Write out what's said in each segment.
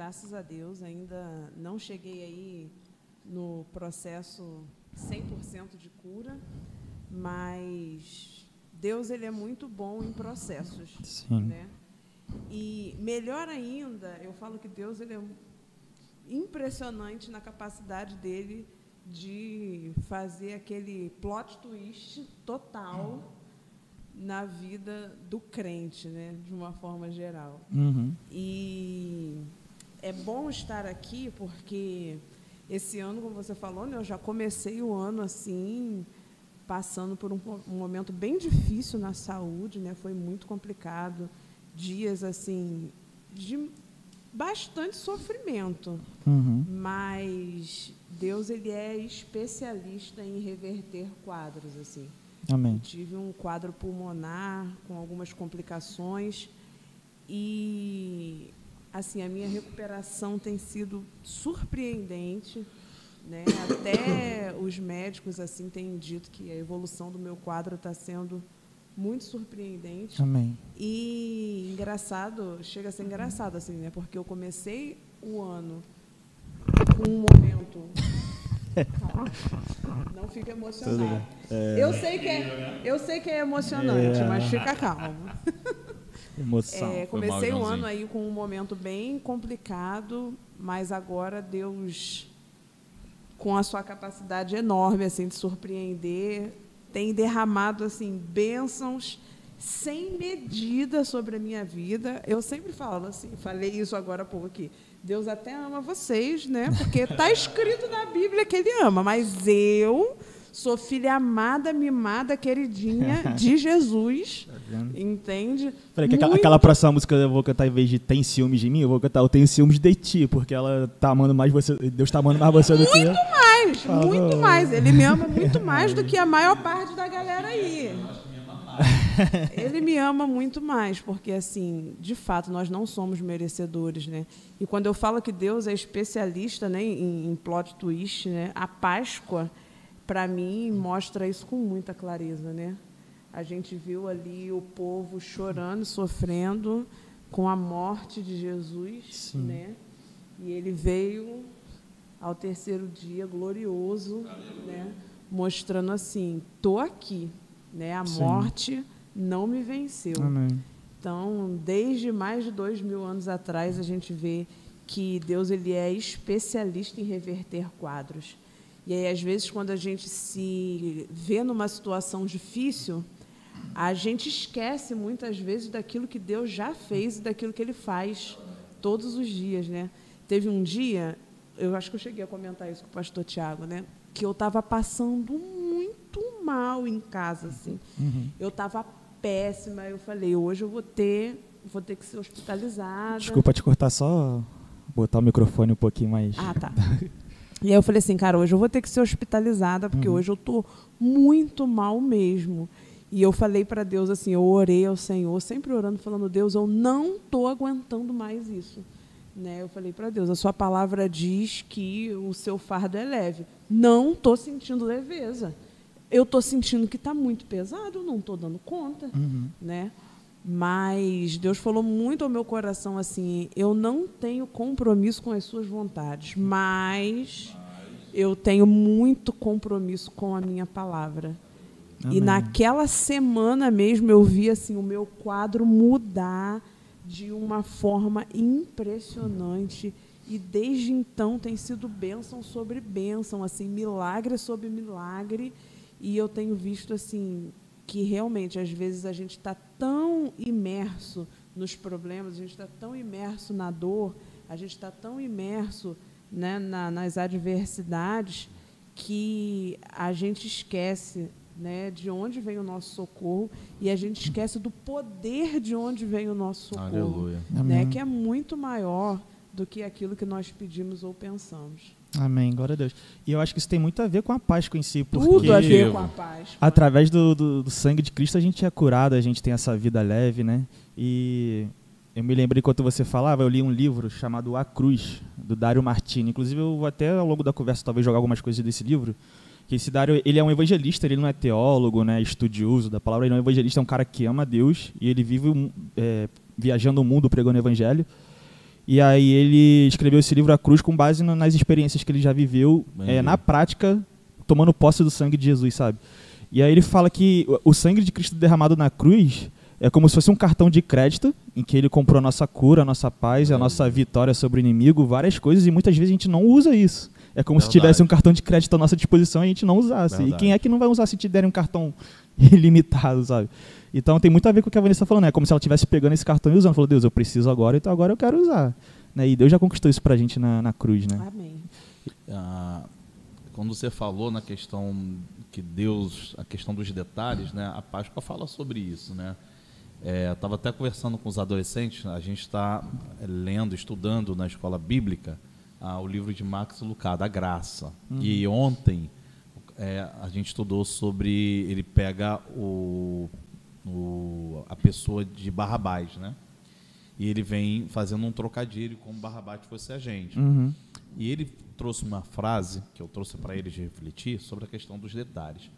graças a Deus, ainda não cheguei aí no processo 100% de cura, mas Deus, ele é muito bom em processos. Sim. Né? E melhor ainda, eu falo que Deus, ele é impressionante na capacidade dele de fazer aquele plot twist total na vida do crente, né, de uma forma geral. Uhum. E é bom estar aqui porque esse ano, como você falou, né, eu já comecei o ano assim, passando por um momento bem difícil na saúde, né, foi muito complicado, dias assim de bastante sofrimento, mas Deus, ele é especialista em reverter quadros, assim. Amém. Eu tive um quadro pulmonar com algumas complicações e, assim, a minha recuperação tem sido surpreendente, né? Até os médicos, assim, têm dito que a evolução do meu quadro está sendo muito surpreendente. Amém. E engraçado, chega a ser engraçado, assim, né? Porque eu comecei o ano com um momento... Não fica emocionado. Eu sei que é emocionante, mas fica calmo. Emoção. Comecei o ano aí com um momento bem complicado, mas agora Deus, com a sua capacidade enorme assim de surpreender, tem derramado assim bênçãos sem medida sobre a minha vida. Eu sempre falo assim, falei isso agora há pouco aqui. Deus até ama vocês, né? Porque está escrito na Bíblia que Ele ama, mas eu sou filha amada, mimada, queridinha de Jesus, entende? Peraí, aquela próxima música eu vou cantar, em vez de Tem Ciúmes de Mim, eu vou cantar Eu Tenho Ciúmes de Ti, porque ela tá amando mais você, Deus tá amando mais você do que eu. Muito mais. Ele me ama muito mais do que a maior parte da galera aí. Ele me ama muito mais, porque, assim, de fato, nós não somos merecedores, né? E quando eu falo que Deus é especialista, né, em plot twist, né, a Páscoa, para mim, mostra isso com muita clareza, né? A gente viu ali o povo chorando, sofrendo com a morte de Jesus, sim, né? E ele veio ao terceiro dia glorioso, né, mostrando assim, tô aqui, né? A sim, morte não me venceu. Amém. Então, desde mais de 2000 anos atrás, a gente vê que Deus, ele é especialista em reverter quadros. E aí, às vezes, quando a gente se vê numa situação difícil, a gente esquece, muitas vezes, daquilo que Deus já fez e daquilo que Ele faz todos os dias, né? Teve um dia, eu acho que eu cheguei a comentar isso com o pastor Tiago, né? Que eu estava passando muito mal em casa, assim. Eu estava péssima, eu falei, hoje eu vou ter que ser hospitalizada. Desculpa te cortar, só botar o microfone um pouquinho mais... Ah, tá. E aí eu falei assim, cara, hoje eu vou ter que ser hospitalizada, porque hoje eu estou muito mal mesmo. E eu falei para Deus assim, eu orei ao Senhor, sempre orando, falando, Deus, eu não estou aguentando mais isso. Né? Eu falei para Deus, a sua palavra diz que o seu fardo é leve. Não estou sentindo leveza. Eu estou sentindo que está muito pesado, eu não estou dando conta. Né? Mas Deus falou muito ao meu coração assim, eu não tenho compromisso com as suas vontades, mas eu tenho muito compromisso com a minha palavra. Amém. E naquela semana mesmo eu vi assim, o meu quadro mudar de uma forma impressionante. E desde então tem sido bênção sobre bênção, assim, milagre sobre milagre. E eu tenho visto assim, que realmente, às vezes, a gente está tão imerso nos problemas, a gente está tão imerso na dor, a gente está tão imerso, né, nas adversidades, que a gente esquece, né, de onde vem o nosso socorro e a gente esquece do poder de onde vem o nosso socorro. Aleluia. Né, que é muito maior do que aquilo que nós pedimos ou pensamos. Amém, glória a Deus. E eu acho que isso tem muito a ver com a Páscoa em si, porque tudo a ver com a Páscoa. Através do sangue de Cristo a gente é curado, a gente tem essa vida leve, né? E eu me lembrei, enquanto você falava, eu li um livro chamado A Cruz, do Dário Martini. Inclusive, eu vou até, ao longo da conversa, talvez jogar algumas coisas desse livro, que esse Dário, ele é um evangelista, ele não é teólogo, né, estudioso da palavra, ele é um evangelista, é um cara que ama Deus, e ele vive viajando o mundo pregando o evangelho. E aí ele escreveu esse livro, A Cruz, com base nas experiências que ele já viveu, na prática, tomando posse do sangue de Jesus, sabe? E aí ele fala que o sangue de Cristo derramado na cruz é como se fosse um cartão de crédito, em que ele comprou a nossa cura, a nossa paz, a nossa vitória sobre o inimigo, várias coisas, e muitas vezes a gente não usa isso. É como se tivesse um cartão de crédito à nossa disposição e a gente não usasse. Verdade. E quem é que não vai usar se te derem um cartão ilimitado, sabe? Então tem muito a ver com o que a Vanessa falou, né? É como se ela estivesse pegando esse cartão e usando. Falou, Deus, eu preciso agora, então agora eu quero usar. Né? E Deus já conquistou isso pra gente na cruz, né? Amém. Quando você falou na questão que Deus, a questão dos detalhes, né? A Páscoa fala sobre isso, né? Eu estava até conversando com os adolescentes, a gente está lendo, estudando na escola bíblica o livro de Max Lucado, A Graça. E ontem a gente estudou sobre, ele pega a pessoa de Barrabás, né? E ele vem fazendo um trocadilho como Barrabás fosse a gente. E ele trouxe uma frase que eu trouxe para eles de refletir sobre a questão dos detalhes.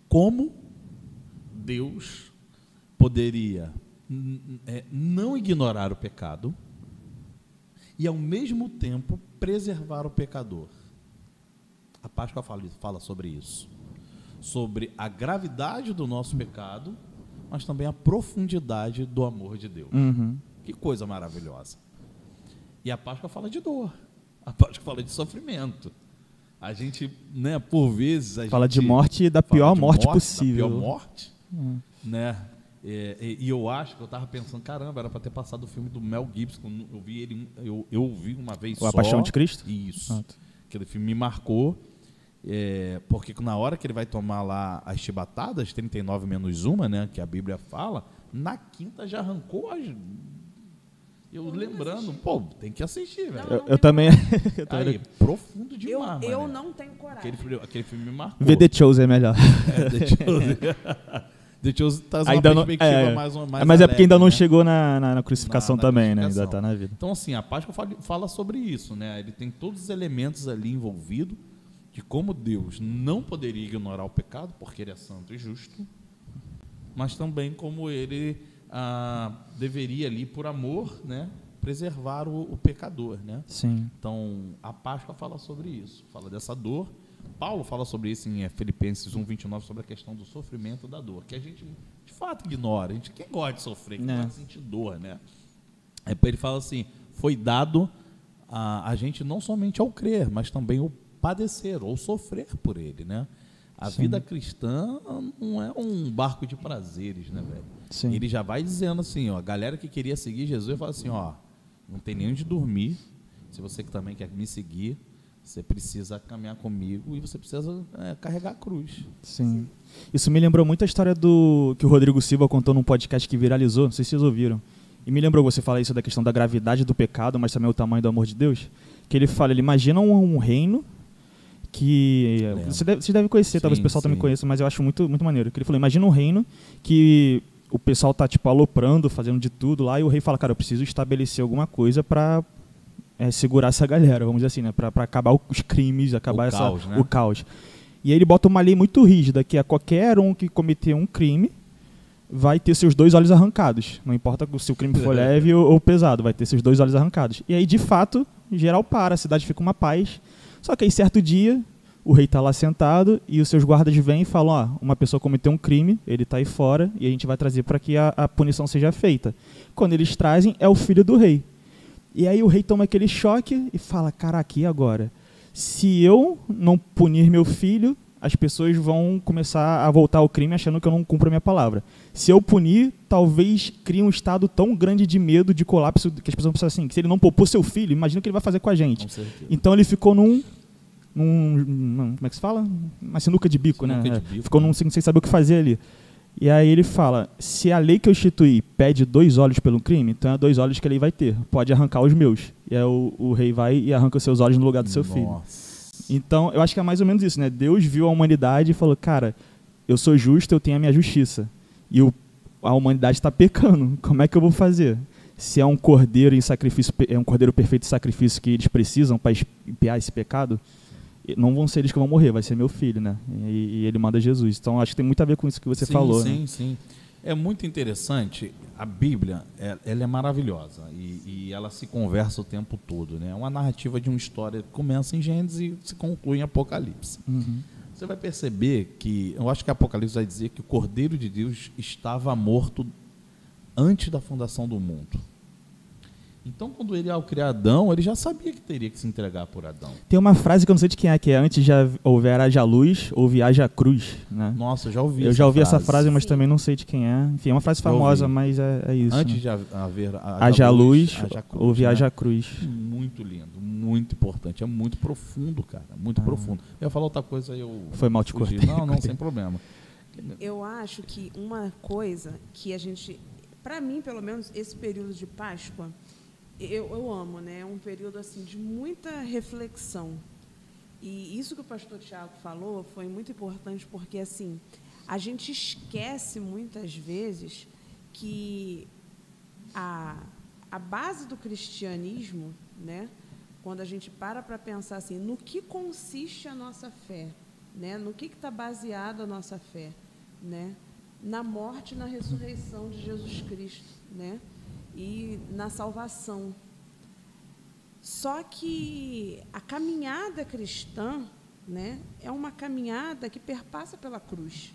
Como Deus poderia não ignorar o pecado e, ao mesmo tempo, preservar o pecador. A Páscoa fala sobre isso. Sobre a gravidade do nosso pecado, mas também a profundidade do amor de Deus. Que coisa maravilhosa. E a Páscoa fala de dor. A Páscoa fala de sofrimento. A gente, né, por vezes... Fala de morte da pior morte possível. Da pior morte, né? E eu acho que eu estava pensando, caramba, era para ter passado o filme do Mel Gibson. Eu vi ele, eu vi uma vez só. A Paixão de Cristo? Isso. Aquele filme me marcou, porque na hora que ele vai tomar lá as chibatadas, 39 menos uma, né, que a Bíblia fala, na quinta já arrancou as... Eu lembrando, pô, tem que assistir, velho. Eu também. Aí, profundo demais, eu não tenho coragem. Aquele filme me marcou. Ver The Chosen é melhor. The Chosen. The Chosen traz uma perspectiva mais mas é porque ainda não chegou na crucificação também, né? Ainda está na vida. Então, assim, a Páscoa fala sobre isso, né? Ele tem todos os elementos ali envolvidos de como Deus não poderia ignorar o pecado, porque ele é santo e justo, mas também como ele deveria ali, por amor, né, preservar o pecador, né? Sim. Então, a Páscoa fala sobre isso, fala dessa dor. Paulo fala sobre isso em Filipenses 1:29, sobre a questão do sofrimento da dor, que a gente, de fato, ignora. Quem gosta de sofrer, quem gosta de sentir dor, né? Ele fala assim, foi dado a gente não somente ao crer, mas também o padecer, ou sofrer por ele, né? A vida cristã não é um barco de prazeres, né, velho? Sim. Ele já vai dizendo assim, ó, a galera que queria seguir Jesus fala assim, ó, não tem nem onde dormir, se você que também quer me seguir, você precisa caminhar comigo e você precisa carregar a cruz. Sim. Isso me lembrou muito a história que o Rodrigo Silva contou num podcast que viralizou, não sei se vocês ouviram. E me lembrou você falar isso da questão da gravidade do pecado, mas também o tamanho do amor de Deus. Que ele fala, ele imagina um reino que... Você deve conhecer, talvez o pessoal também conheça, mas eu acho muito, muito maneiro. Que ele falou, imagina um reino que o pessoal tá tipo aloprando, fazendo de tudo lá, e o rei fala, cara, eu preciso estabelecer alguma coisa para segurar essa galera, vamos dizer assim, né? Para acabar os crimes, acabar o caos. E aí ele bota uma lei muito rígida, que é qualquer um que cometer um crime vai ter seus 2 olhos arrancados. Não importa se o crime for leve ou pesado, vai ter seus 2 olhos arrancados. E aí, de fato, geral para, a cidade fica uma paz. Só que aí, certo dia, o rei está lá sentado e os seus guardas vêm e falam, ó, uma pessoa cometeu um crime, ele está aí fora e a gente vai trazer para que a punição seja feita. Quando eles trazem, é o filho do rei. E aí o rei toma aquele choque e fala, caraca, e agora? Se eu não punir meu filho, as pessoas vão começar a voltar ao crime achando que eu não cumpro a minha palavra. Se eu punir, talvez crie um estado tão grande de medo, de colapso, que as pessoas vão pensar assim, que se ele não poupou seu filho, imagina o que ele vai fazer com a gente. Então ele ficou como é que se fala? Uma sinuca de bico, né? Ficou sem saber o que fazer ali. E aí ele fala, se a lei que eu instituí pede 2 olhos pelo crime, então é 2 olhos que a lei vai ter. Pode arrancar os meus. E aí o rei vai e arranca os seus olhos no lugar do seu filho. Então, eu acho que é mais ou menos isso, né? Deus viu a humanidade e falou, cara, eu sou justo, eu tenho a minha justiça. E a humanidade está pecando. Como é que eu vou fazer? Se é um cordeiro em sacrifício, é um cordeiro perfeito de sacrifício que eles precisam para expiar esse pecado, não vão ser eles que vão morrer, vai ser meu filho, né? E ele manda Jesus. Então, acho que tem muito a ver com isso que você falou. Sim, né? sim. É muito interessante. A Bíblia, ela é maravilhosa e ela se conversa o tempo todo, né? É uma narrativa de uma história que começa em Gênesis e se conclui em Apocalipse. Você vai perceber que, eu acho que Apocalipse vai dizer que o Cordeiro de Deus estava morto antes da fundação do mundo. Então, quando ele, ao criar Adão, ele já sabia que teria que se entregar por Adão. Tem uma frase que eu não sei de quem é, que é antes já houver haja luz, houve haja cruz, né? Nossa, eu já ouvi Eu já ouvi essa frase, mas também não sei de quem é. Enfim, é uma frase famosa, mas é isso. Antes né? de haver haja luz, houve haja cruz. Muito lindo, muito importante. É muito profundo, cara. Muito profundo. Eu ia falar outra coisa, Foi mal te cortei. Não, sem problema. Eu acho que uma coisa que a gente... Para mim, pelo menos, esse período de Páscoa, eu amo, né? É um período assim de muita reflexão. E isso que o pastor Tiago falou foi muito importante porque assim, a gente esquece muitas vezes que a base do cristianismo, né? Quando a gente para pensar assim, no que consiste a nossa fé, né? No que está baseada a nossa fé, né? Na morte e na ressurreição de Jesus Cristo, né? E na salvação. Só que a caminhada cristã, né, é uma caminhada que perpassa pela cruz.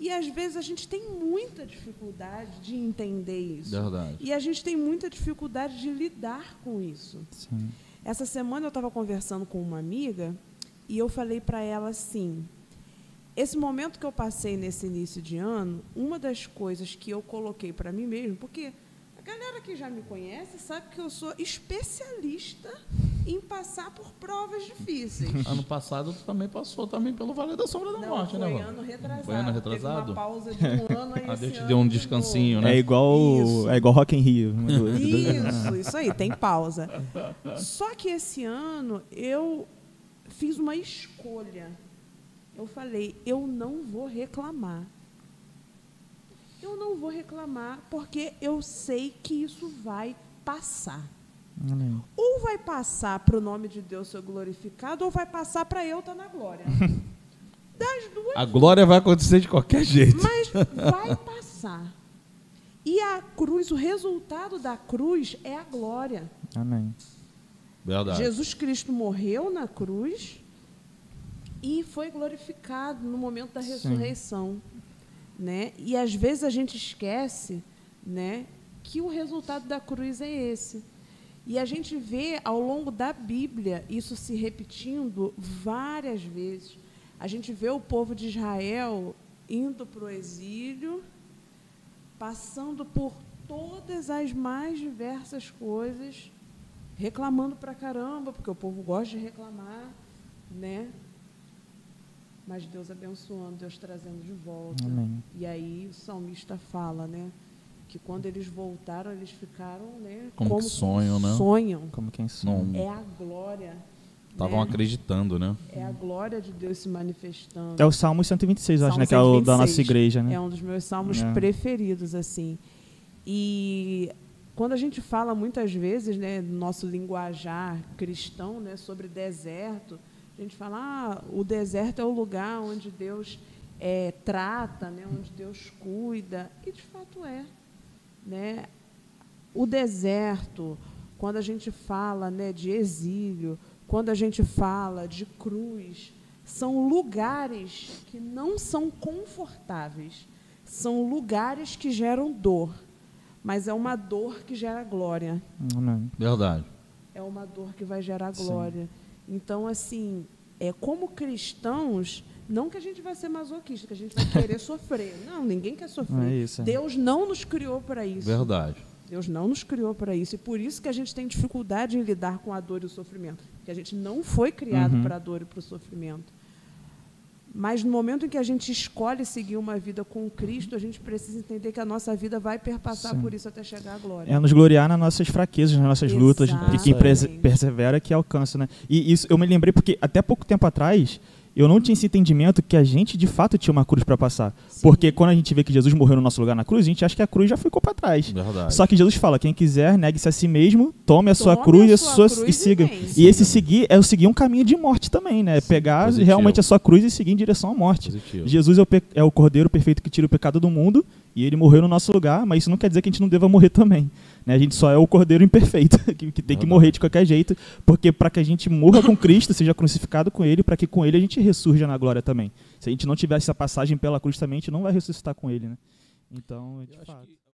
E às vezes a gente tem muita dificuldade de entender isso. Verdade. E a gente tem muita dificuldade de lidar com isso. Sim. Essa semana eu estava conversando com uma amiga e eu falei para ela assim, esse momento que eu passei nesse início de ano, uma das coisas que eu coloquei para mim mesmo, porque a galera que já me conhece sabe que eu sou especialista em passar por provas difíceis. Ano passado tu também passou pelo Vale da Sombra da Morte, né, Foi mano? ano retrasado. Foi ano retrasado? Teve uma pausa de um ano aí. Deus te deu um descansinho, né? É igual Rock in Rio. Isso aí, tem pausa. Só que esse ano eu fiz uma escolha. Eu falei, eu não vou reclamar. Eu não vou reclamar, porque eu sei que isso vai passar. Amém. Ou vai passar para o nome de Deus ser glorificado, ou vai passar para eu estar na glória. Das duas. A glória vai acontecer de qualquer jeito. Mas vai passar. E a cruz, o resultado da cruz é a glória. Amém. Verdade. Jesus Cristo morreu na cruz e foi glorificado no momento da ressurreição, né? E às vezes a gente esquece, né, que o resultado da cruz é esse. E a gente vê ao longo da Bíblia isso se repetindo várias vezes. A gente vê o povo de Israel indo para o exílio, passando por todas as mais diversas coisas, reclamando pra caramba, porque o povo gosta de reclamar, né? Mas Deus abençoando, Deus trazendo de volta. Amém. E aí o salmista fala, né, que quando eles voltaram, eles ficaram, né, como que sonham, né? Sonham. Como quem sonha. É a glória. Estavam acreditando, né? É a glória de Deus se manifestando. É o Salmo 126, eu acho, Salmo né? Que é o da 126. nossa igreja, né? É um dos meus salmos preferidos, assim. E quando a gente fala muitas vezes, né, no nosso linguajar cristão, né, sobre deserto, a gente fala, o deserto é o lugar onde Deus trata, né, onde Deus cuida. E, de fato, é. Né? O deserto, quando a gente fala, né, de exílio, quando a gente fala de cruz, são lugares que não são confortáveis, são lugares que geram dor, mas é uma dor que gera glória. Amém. Verdade. É uma dor que vai gerar glória. Sim. Então, assim, como cristãos, não que a gente vai ser masoquista, que a gente vai querer sofrer. Não, ninguém quer sofrer. É isso. Deus não nos criou para isso. Verdade. Deus não nos criou para isso. E por isso que a gente tem dificuldade em lidar com a dor e o sofrimento. Porque a gente não foi criado para a dor e para o sofrimento. Mas no momento em que a gente escolhe seguir uma vida com Cristo, a gente precisa entender que a nossa vida vai perpassar por isso até chegar à glória. É nos gloriar nas nossas fraquezas, nas nossas lutas. E quem persevera que alcança, né? E isso eu me lembrei porque até pouco tempo atrás eu não tinha esse entendimento que a gente, de fato, tinha uma cruz para passar. Sim. Porque quando a gente vê que Jesus morreu no nosso lugar na cruz, a gente acha que a cruz já ficou para trás. Verdade. Só que Jesus fala, quem quiser, negue-se a si mesmo, tome a sua cruz e siga. E esse seguir é o seguir um caminho de morte também, né? Sim, pegar positivo. realmente a sua cruz e seguir em direção à morte. Positivo. Jesus é o Cordeiro perfeito que tira o pecado do mundo, e ele morreu no nosso lugar, mas isso não quer dizer que a gente não deva morrer também. Né? A gente só é o Cordeiro imperfeito, que tem que morrer de qualquer jeito, porque para que a gente morra com Cristo, seja crucificado com ele, para que com ele a gente ressurja na glória também. Se a gente não tiver essa passagem pela cruz também, a gente não vai ressuscitar com ele. Né? Então, de fato.